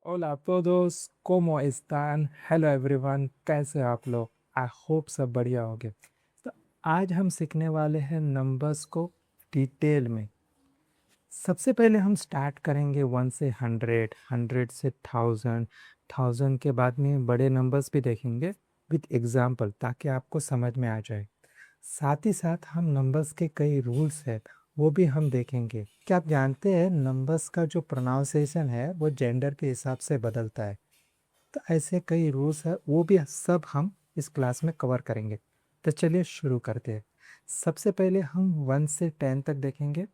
Hola a todos, ¿cómo están? Hello everyone, कैसे हैं आप लोग? आई होप सब बढ़िया होंगे। तो आज हम सीखने वाले हैं नंबर्स को डिटेल में। सबसे पहले हम स्टार्ट करेंगे 1 से 100, 100 से 1000, 1000 के बाद में बड़े नंबर्स भी देखेंगे विद एग्जांपल, ताकि आपको समझ में आ जाए। साथ ही साथ हम नंबर्स के कई रूल्स हैं, वो भी हम देखेंगे। क्या आप जानते हैं नंबर्स का जो प्रोनाउंसिएशन है वो जेंडर के हिसाब से बदलता है। तो ऐसे कई रूल्स है, वो भी सब हम इस क्लास में कवर करेंगे। तो चलिए शुरू करते हैं। सबसे पहले हम 1 से 10 तक देखेंगे।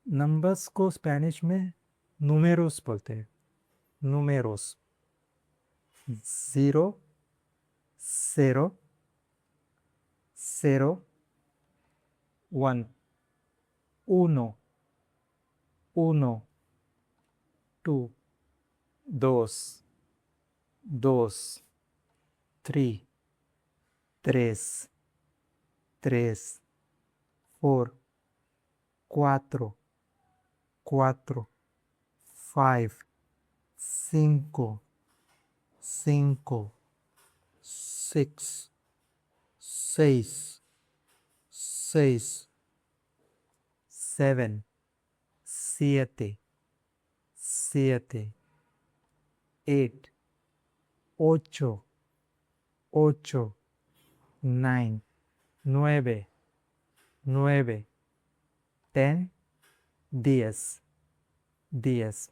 नंबर्स को स्पेनिश में नुमेरोस बोलते हैं। नुमेरोस। 0, 0, 0, 1, 1, 1, 2, 2, 2, 3, 3, 3, 4, 4, 4, 5, 5, 5, 6, 6, 6, 7, 7, 7, 8, 8, 8, 9, 9, 9, 10, 10, 10।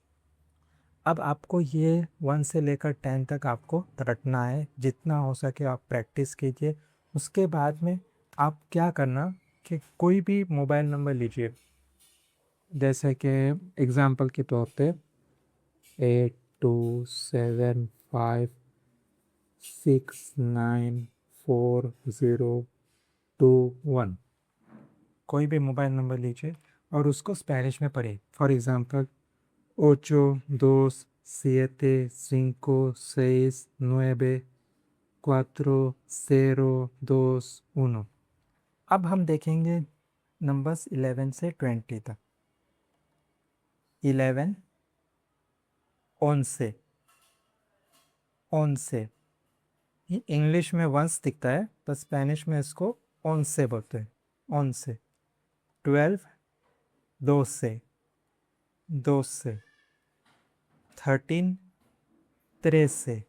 अब आपको ये 1 से लेकर 10 तक आपको रटना है, जितना हो सके आप प्रैक्टिस कीजिए। उसके बाद में आप क्या करना कि कोई भी मोबाइल नंबर लीजिए, जैसे कि एग्जांपल के तौर पे 8275694021। कोई भी मोबाइल नंबर लीजिए और उसको स्पेनिश में पढ़िए। For example 8, 2, 7, 6, 9, 4, 0, 2, 1। अब हम देखेंगे नंबर्स 11 से 20 तक। 11, 11, 11। ये इंग्लिश में वंस दिखता है, तो स्पेनिश में इसको 11 बोलते हैं। 11। 12, 12, 12। 13, 13,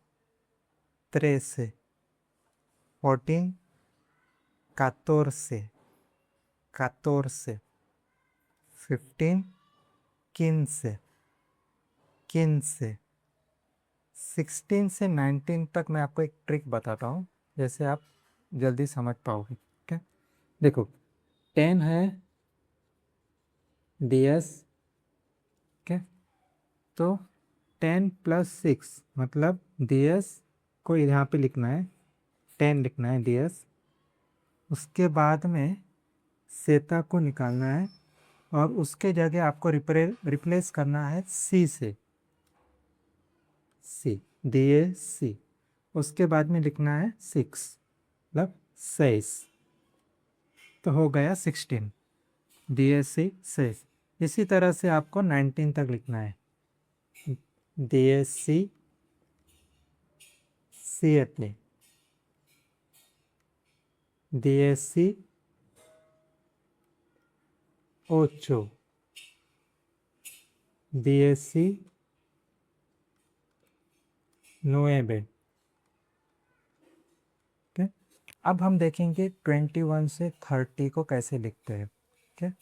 13। 14, 14, 14। 15, 15, 15। 16 से 19 तक मैं आपको एक ट्रिक बताता हूँ, जैसे आप जल्दी समझ पाओगे। ठीक है, देखो 10 है DS। ठीक है, तो 10 + 6 मतलब DS को यहाँ पे लिखना है, 10 लिखना है DS। उसके बाद में सेता को निकालना है और उसके जगह आपको रिप्लेस करना है C से। C, DAC। उसके बाद में लिखना है 6 मतलब 6, तो हो गया 16। DAC 6। इसी तरह से आपको 19 तक लिखना है। DAC 7, DAC 8, DAC 9। ठीक है, अब हम देखेंगे 21 से 30 को कैसे लिखते हैं। ठीक है,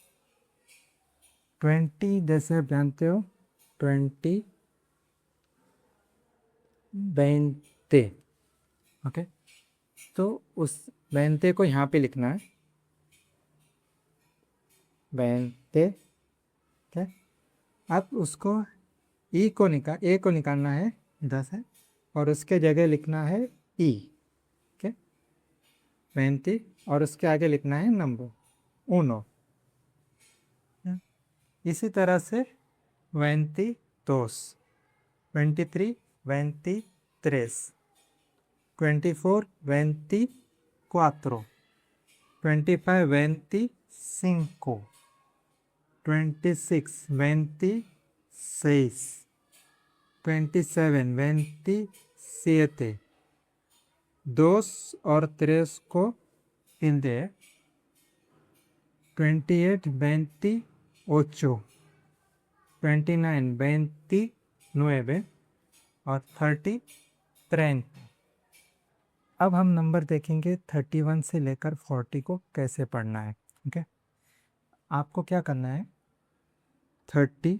20 जैसे आप जानते हो 20, 20। ओके, तो उस 20 को यहाँ पे लिखना है, 20। ठीक है, आप उसको ए को निकालना है इधर से और उसके जगह लिखना है ई। ठीक है, 20 और उसके आगे लिखना है नंबर 1। इसी तरह से 22, 23, 23, 24, 24, 25, 25, 26, 26, 27, 27, 2 और 3 को hilde 28, 28, 29, 29 और 30, 30। अब हम नंबर देखेंगे 31 से लेकर 40 को कैसे पढ़ना है। ठीक है, आपको क्या करना है, 30,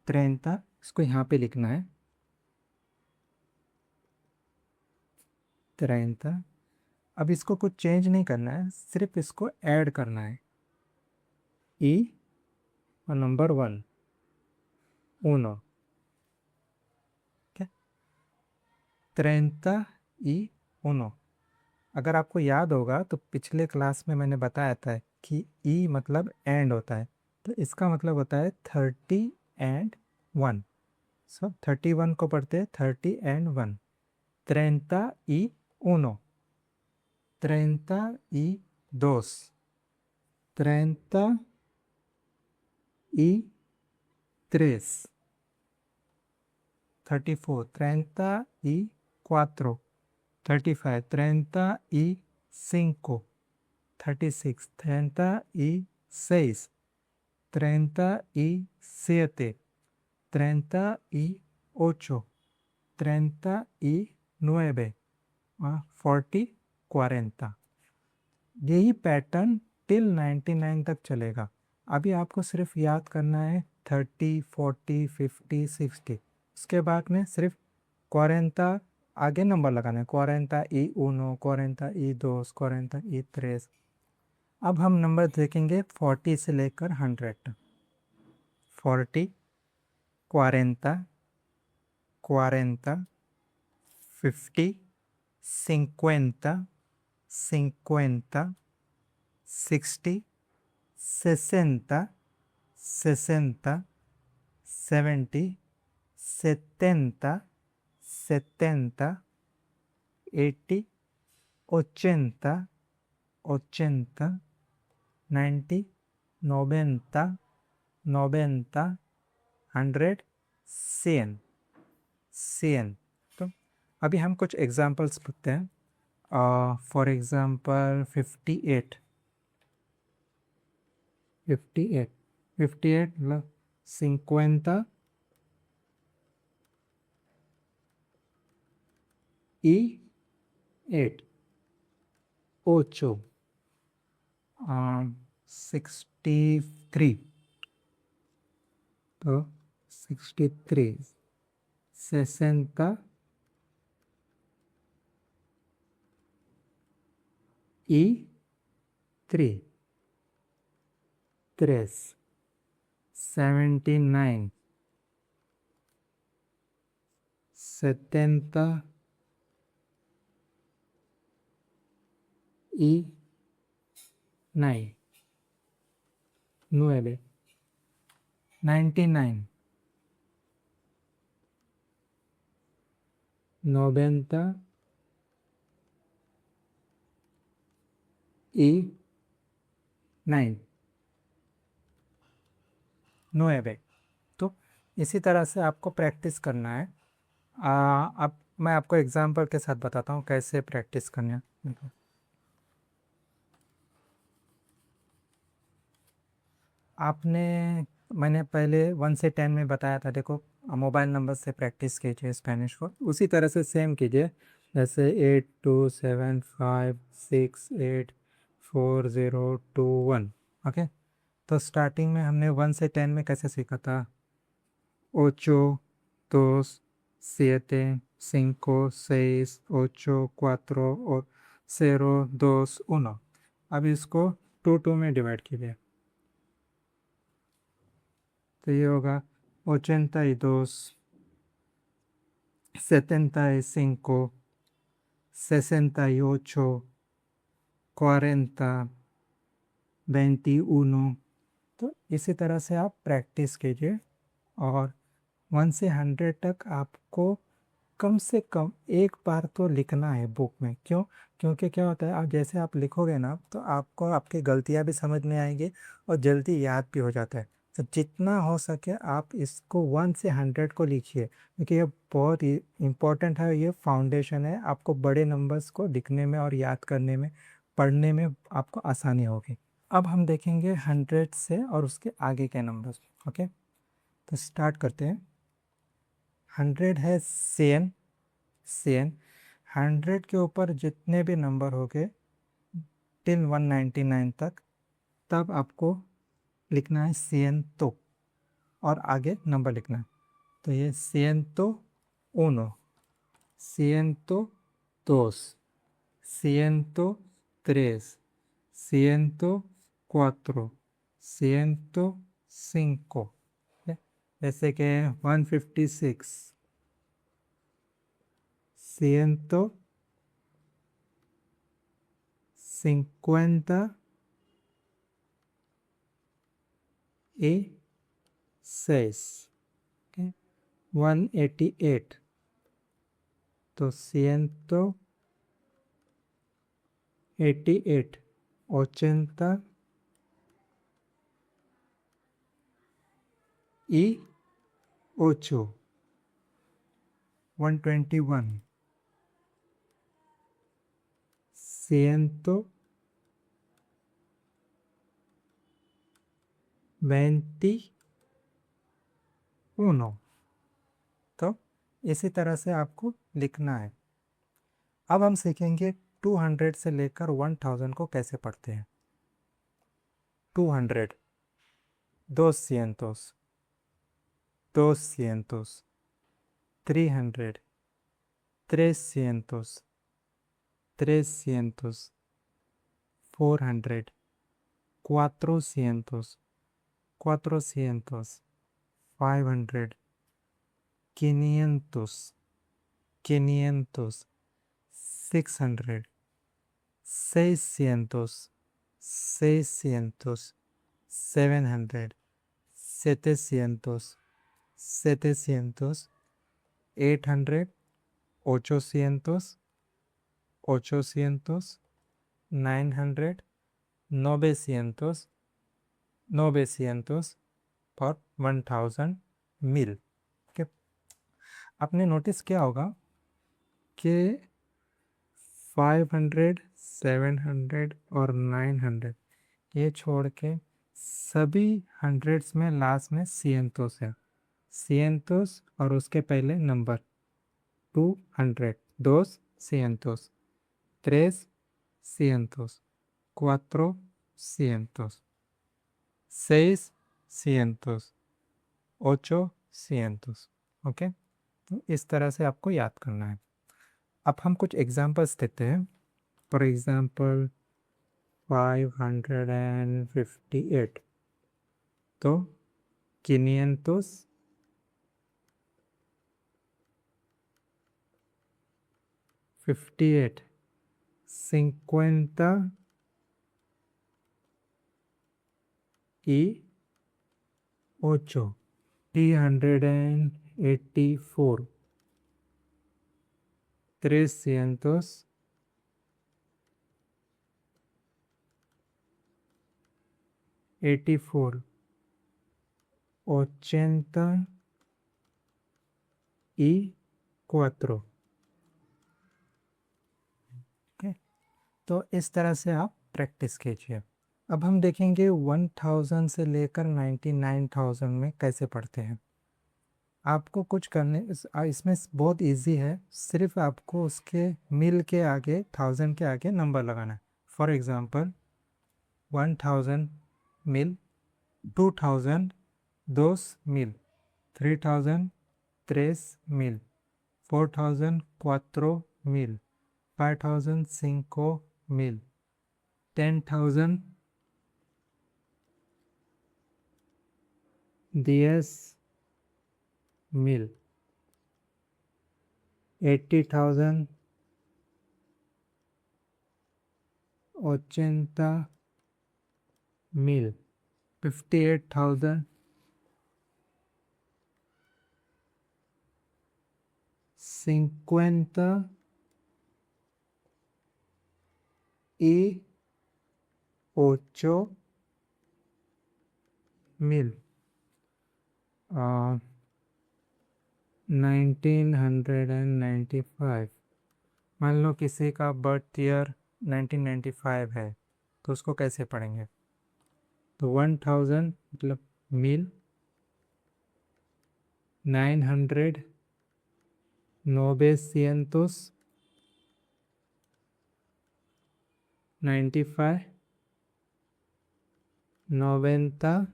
30 इसको यहाँ पे लिखना है, 30। अब इसको कुछ चेंज नहीं करना है, सिर्फ इसको ऐड करना है, ई और नंबर 1, उनो। क्या, 31। अगर आपको याद होगा तो पिछले क्लास में मैंने बताया था कि ई मतलब एंड होता है, तो इसका मतलब होता है 30 एंड 1। सो 31 को पढ़ते हैं 30 एंड 1, 31, 32, 33, 34, 34, 35, 35, 36, 36, 37, 38, 39 और 40, 40। यही पैटर्न टिल 99 तक चलेगा। अभी आपको सिर्फ याद करना है 30, 40, 50, 60। उसके बाद में सिर्फ 40 आगे नंबर लगाना है, 41, 42, 43। अब हम नंबर देखेंगे 40 से लेकर 100। 40, 40, 40, 50, 50, 50, 60, 60, 60, 70, 70, 70, 80, 80, 80, 90, 90, 90, 100, 100, 100। तो अभी हम कुछ एग्जांपल्स पढ़ते हैं। फॉर एग्जांपल 58, 58, 58 मतलब 50 y 8, 8, 63, तो 63, 60 y 3, 79, 70 y 9, 9, 99, 90 y 9, 9। तो इसी तरह से आपको प्रैक्टिस करना है। अब मैं आपको एग्जांपल के साथ बताता हूँ कैसे प्रैक्टिस करना है। मैंने पहले 1 से 10 में बताया था, देखो मोबाइल नंबर से प्रैक्टिस कीजिए स्पेनिश को, उसी तरह से सेम कीजिए, जैसे 8275684021। ओके, तो स्टार्टिंग में हमने 1 से 10 में कैसे सीखा था, 8, 2, 7, 5, 6, 8, 4 और 0, 2, 1। अब इसको 2 में डिवाइड कीजिए, तो ये होगा 82, 75, 68, 40, 21। तो इसी तरह से आप प्रैक्टिस कीजिए, और 1 से 100 तक आपको कम से कम एक बार तो लिखना है बुक में। क्यों? क्योंकि क्या होता है, आप जैसे आप लिखोगे ना तो आपको आपकी गलतियां भी समझ में आएंगी और जल्दी याद भी हो जाता है। तो जितना हो सके आप इसको 1 से 100 को लिखिए, क्योंकि ये बहुत ही इम्पोर्टेंट है। ये फाउंडेशन है, आपको बड़े नंबर्स को लिखने में और याद करने में, पढ़ने में आपको आसानी होगी। अब हम देखेंगे 100 से और उसके आगे के नंबर्स। ओके, तो स्टार्ट करते हैं। 100 है सेन। सेन 100 के ऊपर जितने भी नंबर हो गए टिल 199 तक, तब आपको लिखना है सिएंतो और आगे नंबर लिखना है। तो ये सिएंतो उनो, सिएंतो दोस, सिएंतो त्रेस, सिएंतो cuatro, सिएंतो cinco। जैसे कि 156, सिएंतो 56। ओके, 188, तो 188, 88, 121, 121। तो इसी तरह से आपको लिखना है। अब हम सीखेंगे 200 से लेकर 1000 को कैसे पढ़ते हैं। 200, 200, 200, 300, 300, 300, 400, 400, 400, 500, 500, 500, 600, 600, 600, 700, 700, 700, 800, 800, 800, 900, 900, 900 और 1000 मिल। ओके, आपने नोटिस किया होगा कि 500, 700 और 900 ये छोड़ के सभी हंड्रेड्स में लास्ट में सिएंतोस है। सिएंतोस और उसके पहले नंबर 200, 200, 300, 400, 600, 800। ओके, तो इस तरह से आपको याद करना है। अब हम कुछ एग्जांपल्स देते हैं। फॉर एग्जांपल 558, तो 500, 58, 58, 384, 300, 84, 84। ओके, तो इस तरह से आप प्रैक्टिस कीजिए। अब हम देखेंगे 1000 से लेकर 99,000 में कैसे पढ़ते हैं। आपको कुछ करने इसमें बहुत इजी है, सिर्फ आपको उसके मिल के आगे, 1000 के आगे नंबर लगाना है। फॉर एग्जांपल 1000 मिल, 2000 2 मिल, 3000 3 मिल, 4000 4 मिल, 5000 5 मिल, 10,000 10 मिल, 80,000 80 मिल, 58,000 58 मिल। 1995। मान लो किसी का बर्थ ईयर 1995 है, तो उसको कैसे पढ़ेंगे? तो 1000 मतलब मिल, 900 900, 95 90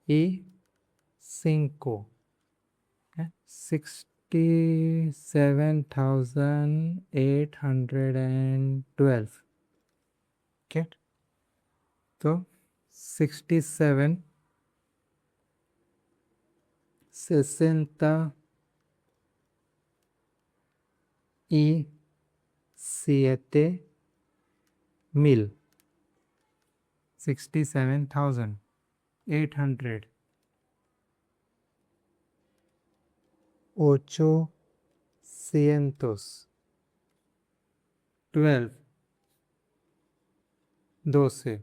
y 5, 67,812। ओके, तो 67 60 y 7,000, 67,800, 800, 12, 12